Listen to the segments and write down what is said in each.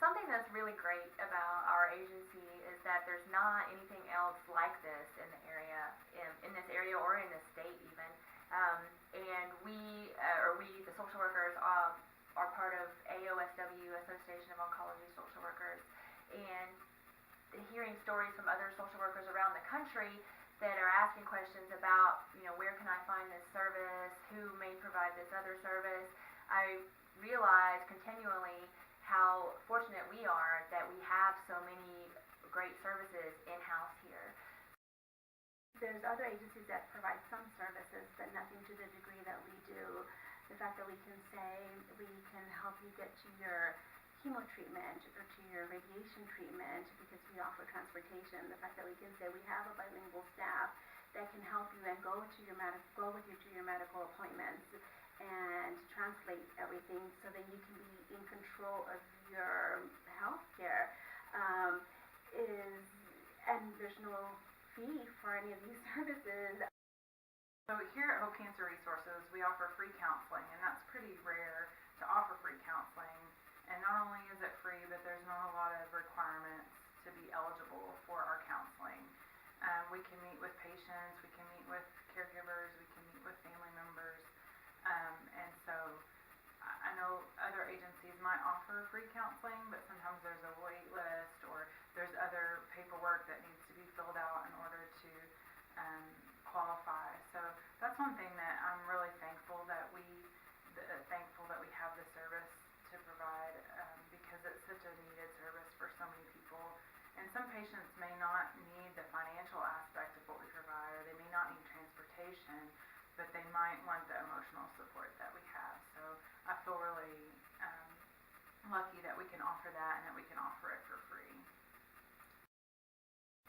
something that's really great about our agency is that there's not anything else like this in the area, in this area or in the state even. And the social workers, are part of AOSW, Association of Oncology Social Workers, and hearing stories from other social workers around the country that are asking questions about, where can I find this service, who may provide this other service. I realize continually how fortunate we are that we have so many great services in-house here. There's other agencies that provide some services, but nothing to the degree that we do. The fact that we can say we can help you get to your chemo treatment or to your radiation treatment because we offer transportation. The fact that we can say we have a bilingual staff that can help you and go with you to your medical appointments and translate everything so that you can be in control of your health care. And there's no fee for any of these services. So here at Hope Cancer Resources, we offer free counseling, and that's pretty rare to offer free counseling. And not only is it free, but there's not a lot of requirements to be eligible for our counseling. We can meet with patients, we can meet with caregivers, we can meet with family members. And so I know other agencies might offer free counseling, but sometimes there's a wait list or there's other paperwork that needs to be filled out in order to qualify. So that's one thing that I'm really thankful that we have the service to provide, because it's such a needed service for so many people. And some patients may not need the financial aspect of what we provide, or they may not need transportation, but they might want the emotional support that we have. So I feel really lucky that we can offer that and that we can offer it for free.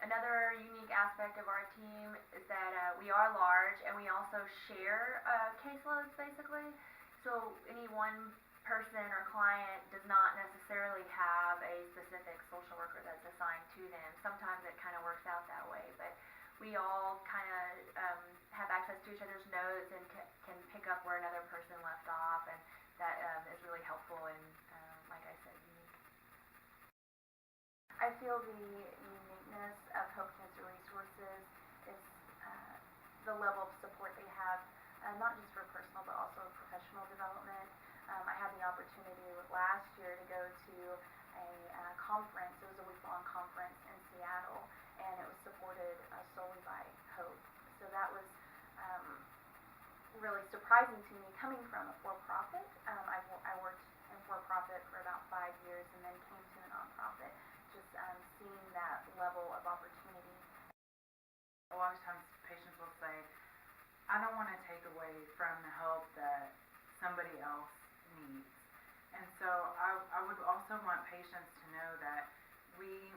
Another unique aspect of our team is that we are large and we also share caseloads basically. So any one person or client does not necessarily have a specific social worker that's assigned to them. Sometimes it kind of works out that way, but we all kind of have access to each other's notes and can pick up where another person left off, and that is really helpful and, like I said, unique. I feel the uniqueness of Hope Cancer Resources is the level of support they have, not just for personal but also professional development. I had the opportunity last year to go to a conference. It was a week-long conference in Seattle, and it was supported solely by Hope. So that was really surprising to me coming from a for-profit. I worked in for-profit for about 5 years and then came to a nonprofit. Just seeing that level of opportunity. A lot of times patients will say, I don't want to take away from the help that somebody else needs. And so I would also want patients to know that we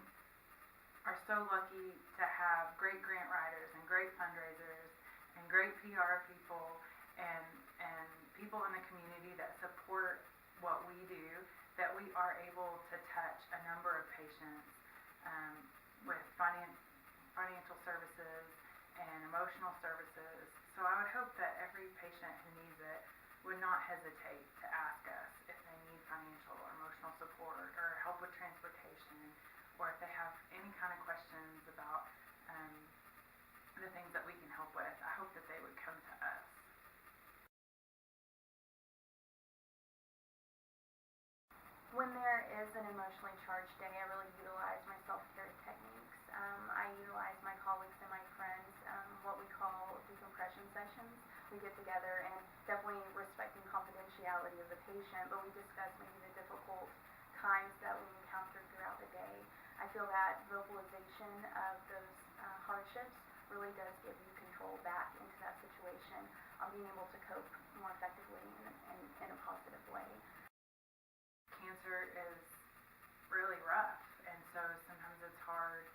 are so lucky to have great grant writers and great fundraisers and great PR people and people in the community that support what we do, that we are able to touch a number of patients with financial services and emotional services. So I would hope that every patient who needs it would not hesitate to ask us if they need financial or emotional support or help with transportation, or if they have any kind of questions about the things that we can help with. I hope that they would come to us. When there is an emotionally charged day, I really utilize my self-care techniques. I utilize my colleagues and my friends, what we call decompression sessions. We get together and definitely respecting confidentiality of the patient, but we discuss maybe the difficult times that we encounter throughout the day. I feel that vocalization of those hardships really does give you control back into that situation, being able to cope more effectively in a positive way. Cancer is really rough, and so sometimes it's hard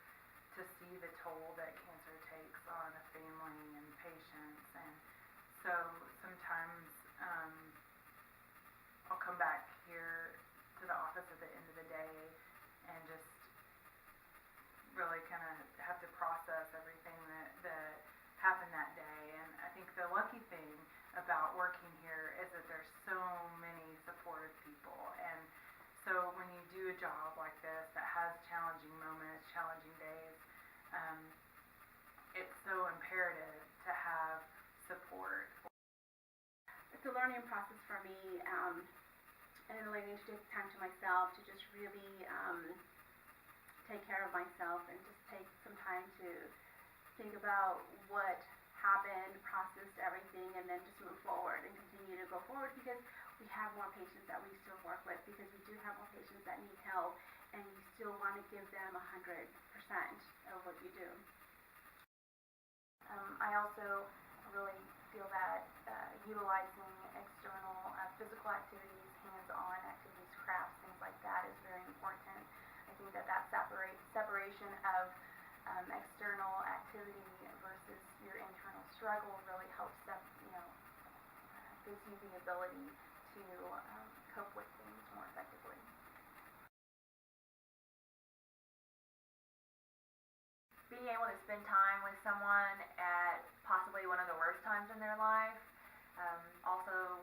to see the toll that cancer takes on a family and patients. And so sometimes I'll come back here to the office at the end of the day and just really kind of have to process everything that happened that day. And I think the lucky thing about working here is that there's so many supportive people. And so when you do a job like learning process for me, and learning to take time to myself to just really take care of myself and just take some time to think about what happened, process everything, and then just move forward and continue to go forward, because we have more patients that we still work with, because we do have more patients that need help, and you still want to give them 100% of what you do. I also really feel that utilizing external physical activities, hands-on activities, crafts, things like that is very important. I think that separation of external activity versus your internal struggle really helps that, gives you the ability to cope with things more effectively. Being able to spend time with someone at possibly one of the worst times in their life. Also,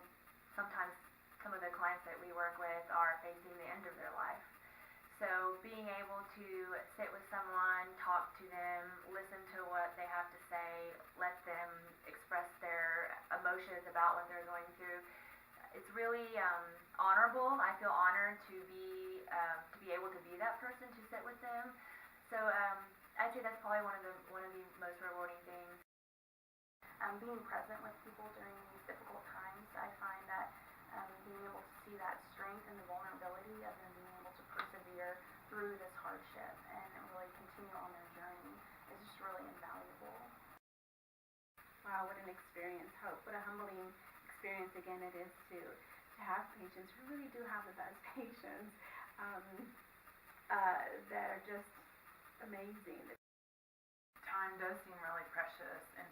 sometimes some of the clients that we work with are facing the end of their life. So being able to sit with someone, talk to them, listen to what they have to say, let them express their emotions about what they're going through, it's really honorable. I feel honored to be able to be that person to sit with them. So I'd say that's probably one of the most rewarding things. Being present with people during these difficult times, I find that being able to see that strength and the vulnerability of them being able to persevere through this hardship and really continue on their journey is just really invaluable. Wow, what an experience. What a humbling experience again it is to have patients who really do have the best patients that are just amazing. Time does seem really precious, and